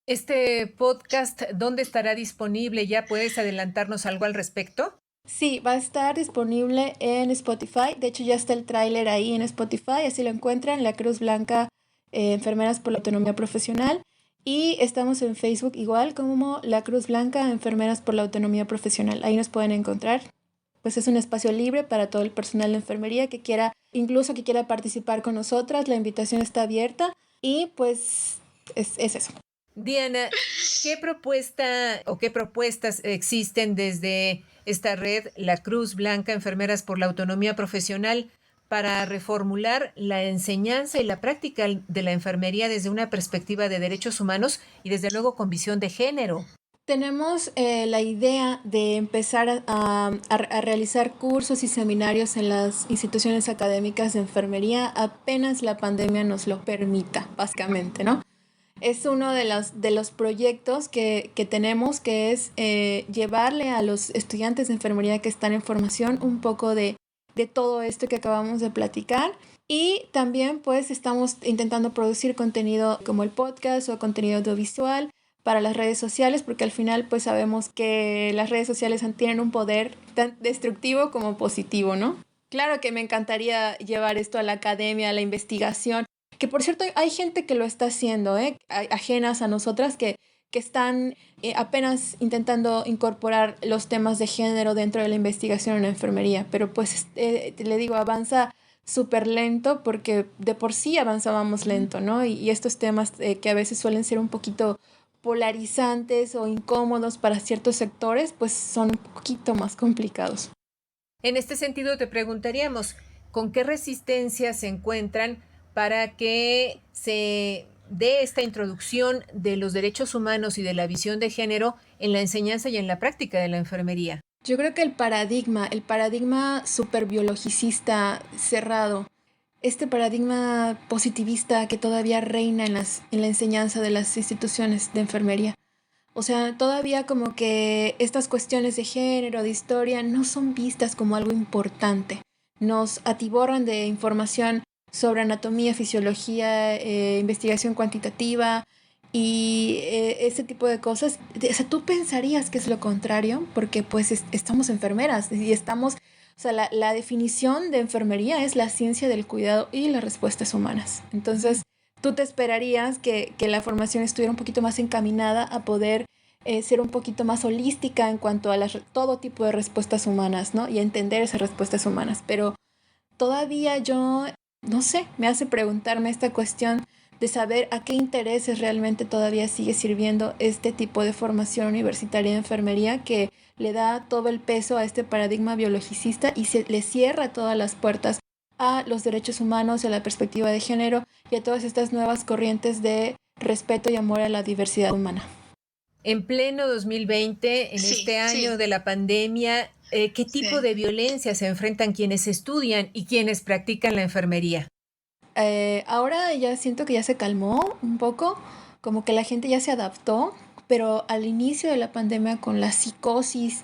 Este podcast, ¿dónde estará disponible? ¿Ya puedes adelantarnos algo al respecto? Sí, va a estar disponible en Spotify. De hecho, ya está el tráiler ahí en Spotify, así lo encuentran, La Cruz Blanca, Enfermeras por la Autonomía Profesional. Y estamos en Facebook igual como La Cruz Blanca, Enfermeras por la Autonomía Profesional. Ahí nos pueden encontrar. Pues es un espacio libre para todo el personal de enfermería que quiera, incluso que quiera participar con nosotras. La invitación está abierta y pues es eso. Diana, ¿qué propuesta o qué propuestas existen desde esta red, La Cruz Blanca, Enfermeras por la Autonomía Profesional, para reformular la enseñanza y la práctica de la enfermería desde una perspectiva de derechos humanos y desde luego con visión de género? Tenemos la idea de empezar a realizar cursos y seminarios en las instituciones académicas de enfermería apenas la pandemia nos lo permita, básicamente, ¿no? Es uno de los proyectos que tenemos, que es llevarle a los estudiantes de enfermería que están en formación un poco de todo esto que acabamos de platicar. Y también pues estamos intentando producir contenido como el podcast o contenido audiovisual para las redes sociales, porque al final pues sabemos que las redes sociales tienen un poder tan destructivo como positivo, ¿no? Claro que me encantaría llevar esto a la academia, a la investigación, que por cierto hay gente que lo está haciendo, ajenas a nosotras, que están apenas intentando incorporar los temas de género dentro de la investigación en la enfermería, pero pues le digo, avanza súper lento porque de por sí avanzábamos lento, ¿no? Y estos temas que a veces suelen ser un poquito polarizantes o incómodos para ciertos sectores, pues son un poquito más complicados. En este sentido te preguntaríamos, ¿con qué resistencia se encuentran para que se dé esta introducción de los derechos humanos y de la visión de género en la enseñanza y en la práctica de la enfermería? Yo creo que el paradigma superbiologicista cerrado, este paradigma positivista que todavía reina en la enseñanza de las instituciones de enfermería. O sea, todavía como que estas cuestiones de género, de historia, no son vistas como algo importante. Nos atiborran de información sobre anatomía, fisiología, investigación cuantitativa y ese tipo de cosas. O sea, tú pensarías que es lo contrario, porque pues estamos enfermeras y estamos... O sea, la definición de enfermería es la ciencia del cuidado y las respuestas humanas. Entonces, tú te esperarías que la formación estuviera un poquito más encaminada a poder ser un poquito más holística en cuanto a todo tipo de respuestas humanas, ¿no? Y entender esas respuestas humanas. Pero todavía yo... No sé, me hace preguntarme esta cuestión de saber a qué intereses realmente todavía sigue sirviendo este tipo de formación universitaria de enfermería que le da todo el peso a este paradigma biologicista y le cierra todas las puertas a los derechos humanos, a la perspectiva de género y a todas estas nuevas corrientes de respeto y amor a la diversidad humana. En pleno 2020, en este año de la pandemia, ¿qué tipo de violencia se enfrentan quienes estudian y quienes practican la enfermería? Ahora ya siento que ya se calmó un poco, como que la gente ya se adaptó, pero al inicio de la pandemia con la psicosis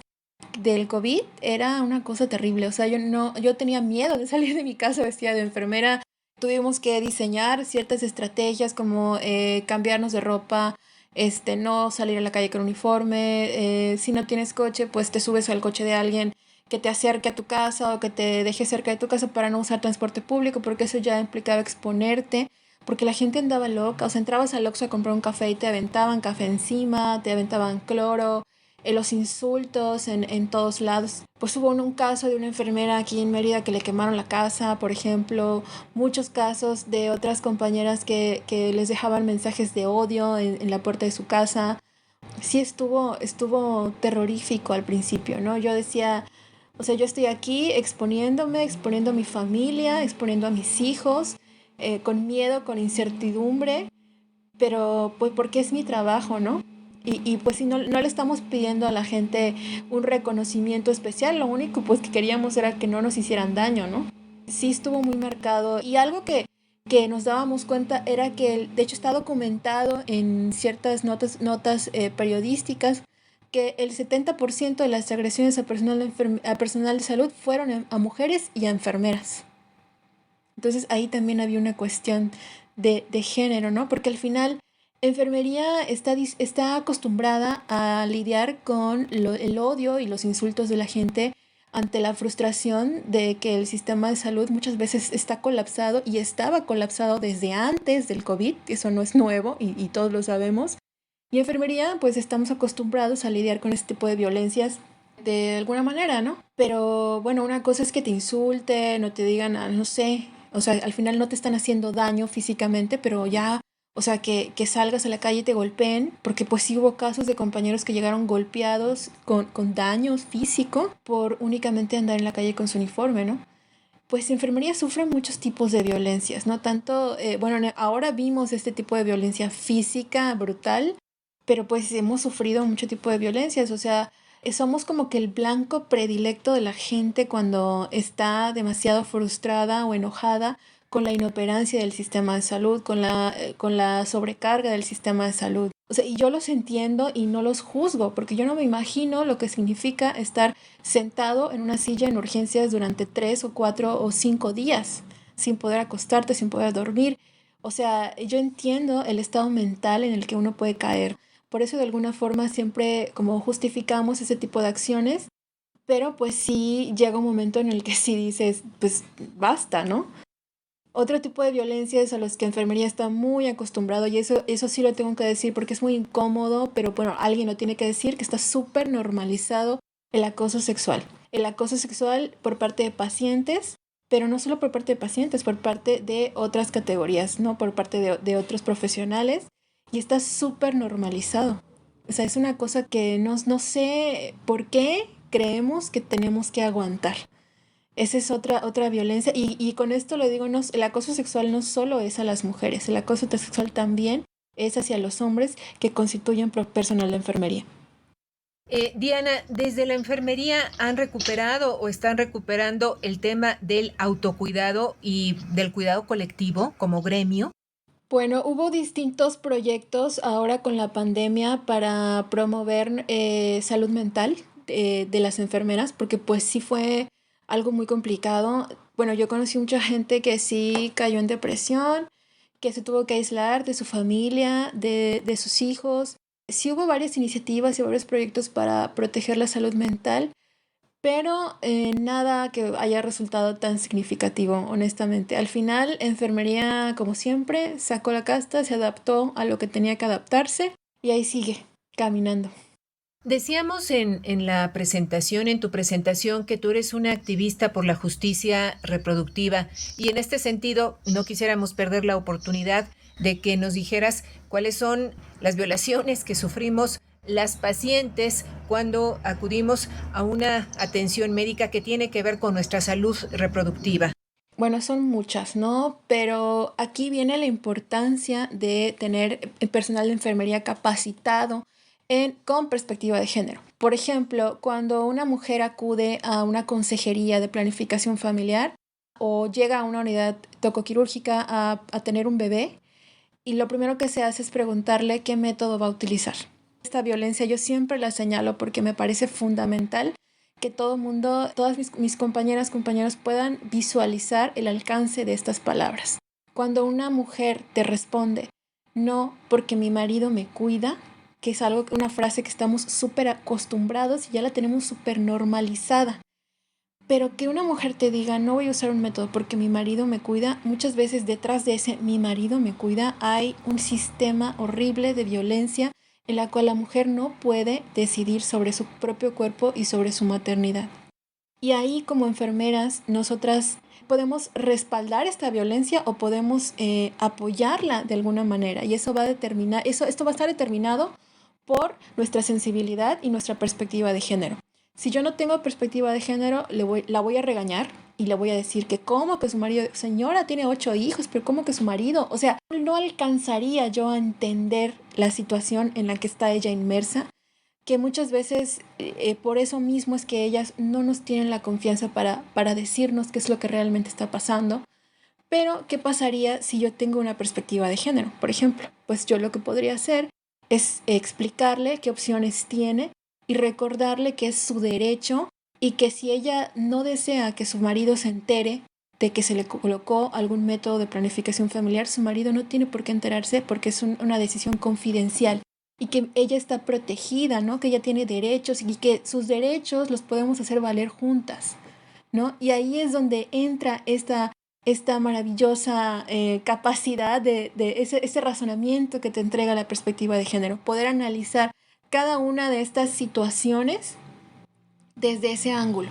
del COVID era una cosa terrible. O sea, yo tenía miedo de salir de mi casa vestida de enfermera. Tuvimos que diseñar ciertas estrategias como cambiarnos de ropa, no salir a la calle con uniforme. Si no tienes coche, pues te subes al coche de alguien que te acerque a tu casa o que te deje cerca de tu casa para no usar transporte público, porque eso ya implicaba exponerte, porque la gente andaba loca. O sea, entrabas al Oxxo a comprar un café y te aventaban café encima, te aventaban cloro, los insultos en todos lados. Pues hubo un caso de una enfermera aquí en Mérida que le quemaron la casa, por ejemplo. Muchos casos de otras compañeras que les dejaban mensajes de odio en la puerta de su casa. Sí estuvo terrorífico al principio, ¿no? Yo decía, o sea, yo estoy aquí exponiéndome, exponiendo a mi familia, exponiendo a mis hijos, con miedo, con incertidumbre, pero pues porque es mi trabajo, ¿no? Y pues si no le estamos pidiendo a la gente un reconocimiento especial, lo único pues que queríamos era que no nos hicieran daño, ¿no? Sí estuvo muy marcado, y algo que nos dábamos cuenta era que, de hecho está documentado en ciertas notas periodísticas, que el 70% de las agresiones a personal de salud fueron a mujeres y a enfermeras. Entonces ahí también había una cuestión de género, ¿no? Porque al final enfermería está acostumbrada a lidiar con el odio y los insultos de la gente ante la frustración de que el sistema de salud muchas veces está colapsado, y estaba colapsado desde antes del COVID. Eso no es nuevo y todos lo sabemos. Y en enfermería pues estamos acostumbrados a lidiar con este tipo de violencias de alguna manera, ¿no? Pero bueno, una cosa es que te insulten o te digan, no sé, o sea, al final no te están haciendo daño físicamente, pero ya, o sea, que salgas a la calle y te golpeen, porque pues sí hubo casos de compañeros que llegaron golpeados con daños físicos por únicamente andar en la calle con su uniforme, ¿no? Pues enfermería sufre muchos tipos de violencias, ¿no? Tanto, ahora vimos este tipo de violencia física brutal, pero pues hemos sufrido mucho tipo de violencias. O sea, somos como que el blanco predilecto de la gente cuando está demasiado frustrada o enojada con la inoperancia del sistema de salud, con la sobrecarga del sistema de salud. O sea, y yo los entiendo y no los juzgo, porque yo no me imagino lo que significa estar sentado en una silla en urgencias durante 3 o 4 o 5 días, sin poder acostarte, sin poder dormir. O sea, yo entiendo el estado mental en el que uno puede caer. Por eso de alguna forma siempre como justificamos ese tipo de acciones, pero pues sí llega un momento en el que sí dices, pues basta, ¿no? Otro tipo de violencias a los que enfermería está muy acostumbrado, y eso sí lo tengo que decir porque es muy incómodo, pero bueno, alguien lo tiene que decir, que está súper normalizado el acoso sexual. El acoso sexual por parte de pacientes, pero no solo por parte de pacientes, por parte de otras categorías, ¿no? Por parte de otros profesionales. Y está súper normalizado. O sea, es una cosa que no sé por qué creemos que tenemos que aguantar. Esa es otra violencia. Y con esto lo digo, el acoso sexual no solo es a las mujeres, el acoso sexual también es hacia los hombres que constituyen personal de enfermería. Diana, ¿desde la enfermería han recuperado o están recuperando el tema del autocuidado y del cuidado colectivo como gremio? Bueno, hubo distintos proyectos ahora con la pandemia para promover salud mental de las enfermeras, porque pues sí fue algo muy complicado. Bueno, yo conocí mucha gente que sí cayó en depresión, que se tuvo que aislar de su familia, de sus hijos. Sí hubo varias iniciativas y varios proyectos para proteger la salud mental, pero nada que haya resultado tan significativo, honestamente. Al final, enfermería, como siempre, sacó la casta, se adaptó a lo que tenía que adaptarse y ahí sigue, caminando. Decíamos en tu presentación, que tú eres una activista por la justicia reproductiva, y en este sentido no quisiéramos perder la oportunidad de que nos dijeras cuáles son las violaciones que sufrimos las pacientes cuando acudimos a una atención médica que tiene que ver con nuestra salud reproductiva. Bueno, son muchas, ¿no? Pero aquí viene la importancia de tener personal de enfermería capacitado con perspectiva de género. Por ejemplo, cuando una mujer acude a una consejería de planificación familiar o llega a una unidad tocoquirúrgica a tener un bebé, y lo primero que se hace es preguntarle qué método va a utilizar. Esta violencia yo siempre la señalo porque me parece fundamental que todo mundo, todas mis compañeros puedan visualizar el alcance de estas palabras. Cuando una mujer te responde, no, porque mi marido me cuida, que es una frase que estamos súper acostumbrados y ya la tenemos súper normalizada. Pero que una mujer te diga, no voy a usar un método porque mi marido me cuida, muchas veces detrás de ese mi marido me cuida hay un sistema horrible de violencia en la cual la mujer no puede decidir sobre su propio cuerpo y sobre su maternidad. Y ahí, como enfermeras, nosotras podemos respaldar esta violencia o podemos apoyarla de alguna manera. Y eso va a determinar, esto va a estar determinado por nuestra sensibilidad y nuestra perspectiva de género. Si yo no tengo perspectiva de género, la voy a regañar y le voy a decir que cómo que su marido, señora, tiene 8 hijos, pero cómo que su marido, o sea, no alcanzaría yo a entender la situación en la que está ella inmersa, que muchas veces por eso mismo es que ellas no nos tienen la confianza para decirnos qué es lo que realmente está pasando. Pero, ¿qué pasaría si yo tengo una perspectiva de género? Por ejemplo, pues yo lo que podría hacer es explicarle qué opciones tiene y recordarle que es su derecho y que si ella no desea que su marido se entere de que se le colocó algún método de planificación familiar, su marido no tiene por qué enterarse porque es una decisión confidencial y que ella está protegida, ¿no? Que ella tiene derechos y que sus derechos los podemos hacer valer juntas, ¿no? Y ahí es donde entra esta maravillosa capacidad de ese razonamiento que te entrega la perspectiva de género, poder analizar cada una de estas situaciones desde ese ángulo.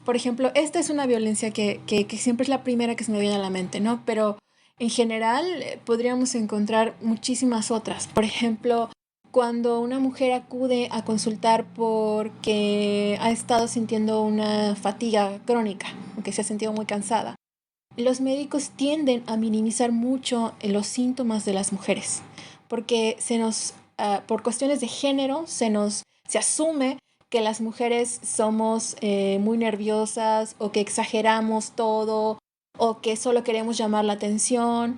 Por ejemplo, esta es una violencia que siempre es la primera que se me viene a la mente, ¿no? Pero en general podríamos encontrar muchísimas otras. Por ejemplo, cuando una mujer acude a consultar porque ha estado sintiendo una fatiga crónica, porque se ha sentido muy cansada, los médicos tienden a minimizar mucho los síntomas de las mujeres, porque por cuestiones de género se asume que las mujeres somos muy nerviosas o que exageramos todo o que solo queremos llamar la atención.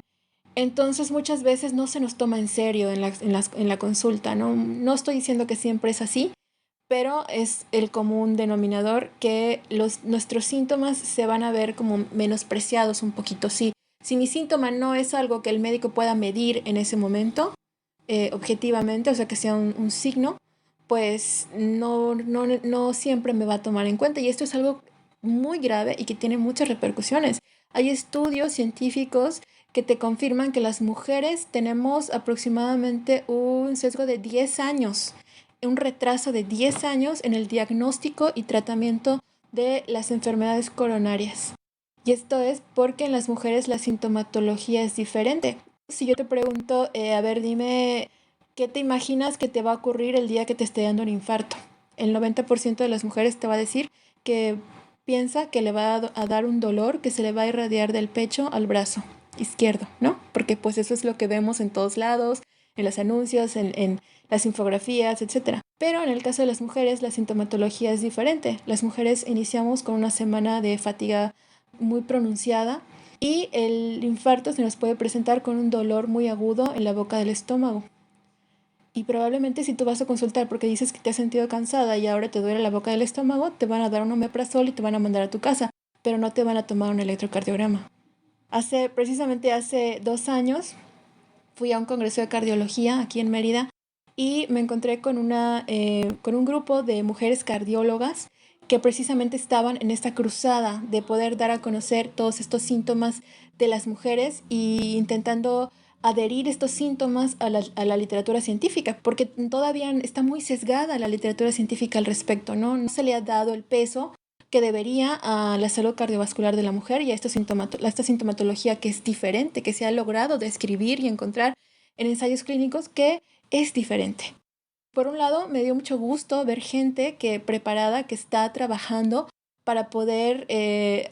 Entonces muchas veces no se nos toma en serio en la consulta, ¿no? No estoy diciendo que siempre es así, pero es el común denominador que nuestros síntomas se van a ver como menospreciados un poquito. Si mi síntoma no es algo que el médico pueda medir en ese momento, objetivamente, o sea que sea un signo, pues no siempre me va a tomar en cuenta. Y esto es algo muy grave y que tiene muchas repercusiones. Hay estudios científicos que te confirman que las mujeres tenemos aproximadamente un sesgo de 10 años, un retraso de 10 años en el diagnóstico y tratamiento de las enfermedades coronarias. Y esto es porque en las mujeres la sintomatología es diferente. Si yo te pregunto, a ver, dime, ¿qué te imaginas que te va a ocurrir el día que te esté dando un infarto? El 90% de las mujeres te va a decir que piensa que le va a dar un dolor que se le va a irradiar del pecho al brazo izquierdo, ¿no? Porque pues eso es lo que vemos en todos lados, en los anuncios, en las infografías, etc. Pero en el caso de las mujeres la sintomatología es diferente. Las mujeres iniciamos con una semana de fatiga muy pronunciada y el infarto se nos puede presentar con un dolor muy agudo en la boca del estómago. Y probablemente si tú vas a consultar porque dices que te has sentido cansada y ahora te duele la boca del estómago, te van a dar un omeprazol y te van a mandar a tu casa, pero no te van a tomar un electrocardiograma. Precisamente hace 2 años fui a un congreso de cardiología aquí en Mérida y me encontré con un grupo de mujeres cardiólogas que precisamente estaban en esta cruzada de poder dar a conocer todos estos síntomas de las mujeres y intentando adherir estos síntomas a la literatura científica, porque todavía está muy sesgada la literatura científica al respecto, ¿no? No se le ha dado el peso que debería a la salud cardiovascular de la mujer y a esta sintomatología que es diferente, que se ha logrado describir y encontrar en ensayos clínicos que es diferente. Por un lado, me dio mucho gusto ver gente preparada que está trabajando para poder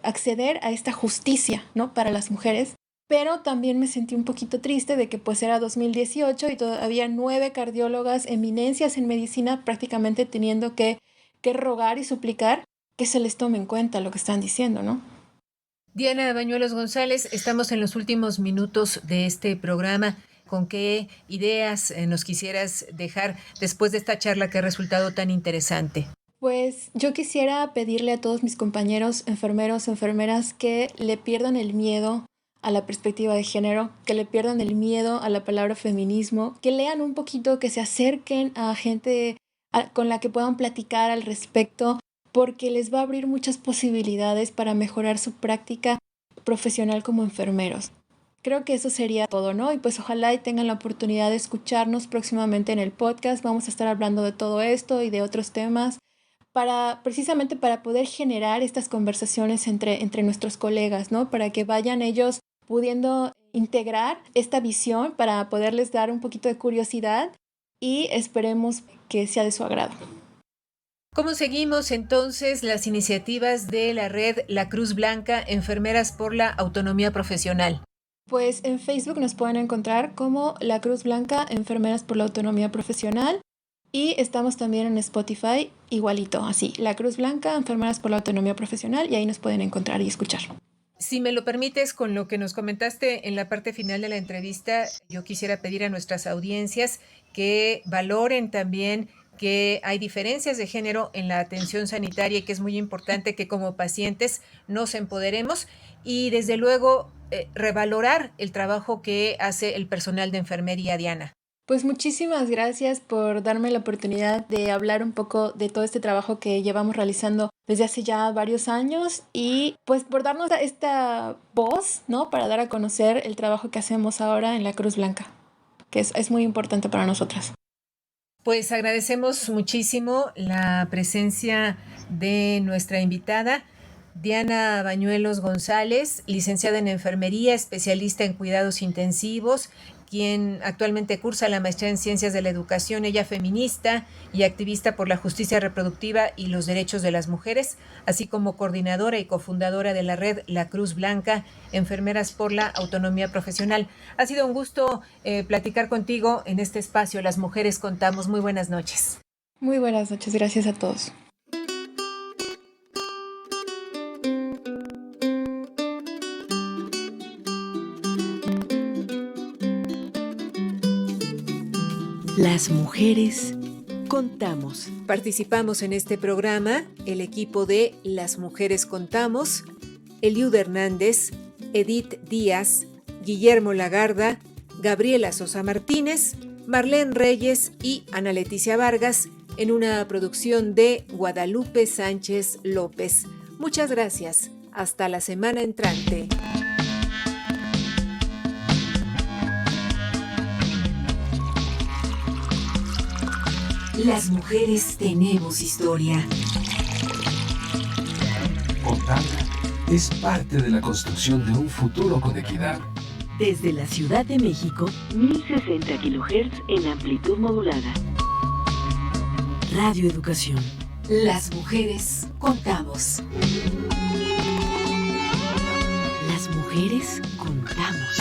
acceder a esta justicia, ¿no? Para las mujeres. Pero también me sentí un poquito triste de que pues era 2018 y todavía 9 cardiólogas, eminencias en medicina, prácticamente teniendo que rogar y suplicar que se les tome en cuenta lo que están diciendo, ¿no? Diana Bañuelos González, estamos en los últimos minutos de este programa. ¿Con qué ideas nos quisieras dejar después de esta charla que ha resultado tan interesante? Pues yo quisiera pedirle a todos mis compañeros enfermeros, enfermeras que le pierdan el miedo a la perspectiva de género, que le pierdan el miedo a la palabra feminismo, que lean un poquito, que se acerquen a gente con la que puedan platicar al respecto, porque les va a abrir muchas posibilidades para mejorar su práctica profesional como enfermeros. Creo que eso sería todo, ¿no? Y pues ojalá y tengan la oportunidad de escucharnos próximamente en el podcast. Vamos a estar hablando de todo esto y de otros temas, precisamente para poder generar estas conversaciones entre nuestros colegas, ¿no? Para que vayan ellos pudiendo integrar esta visión para poderles dar un poquito de curiosidad y esperemos que sea de su agrado. ¿Cómo seguimos entonces las iniciativas de la red La Cruz Blanca, Enfermeras por la Autonomía Profesional? Pues en Facebook nos pueden encontrar como La Cruz Blanca, Enfermeras por la Autonomía Profesional, y estamos también en Spotify igualito, así, La Cruz Blanca, Enfermeras por la Autonomía Profesional, y ahí nos pueden encontrar y escuchar. Si me lo permites, con lo que nos comentaste en la parte final de la entrevista, yo quisiera pedir a nuestras audiencias que valoren también que hay diferencias de género en la atención sanitaria y que es muy importante que como pacientes nos empoderemos y desde luego revalorar el trabajo que hace el personal de enfermería. Diana. Pues muchísimas gracias por darme la oportunidad de hablar un poco de todo este trabajo que llevamos realizando desde hace ya varios años y pues por darnos esta voz, ¿no? Para dar a conocer el trabajo que hacemos ahora en la Cruz Blanca, que es muy importante para nosotras. Pues agradecemos muchísimo la presencia de nuestra invitada, Diana Bañuelos González, licenciada en enfermería, especialista en cuidados intensivos, quien actualmente cursa la maestría en Ciencias de la Educación, ella feminista y activista por la justicia reproductiva y los derechos de las mujeres, así como coordinadora y cofundadora de la red La Cruz Blanca, Enfermeras por la Autonomía Profesional. Ha sido un gusto platicar contigo en este espacio Las Mujeres Contamos. Muy buenas noches. Muy buenas noches, gracias a todos. Las mujeres contamos. Participamos en este programa el equipo de Las Mujeres Contamos, Eliud Hernández, Edith Díaz, Guillermo Lagarda, Gabriela Sosa Martínez, Marlene Reyes y Ana Leticia Vargas en una producción de Guadalupe Sánchez López. Muchas gracias. Hasta la semana entrante. Las mujeres tenemos historia. Contarla es parte de la construcción de un futuro con equidad. Desde la Ciudad de México, 1060 kHz en amplitud modulada. Radio Educación. Las mujeres contamos. Las mujeres contamos.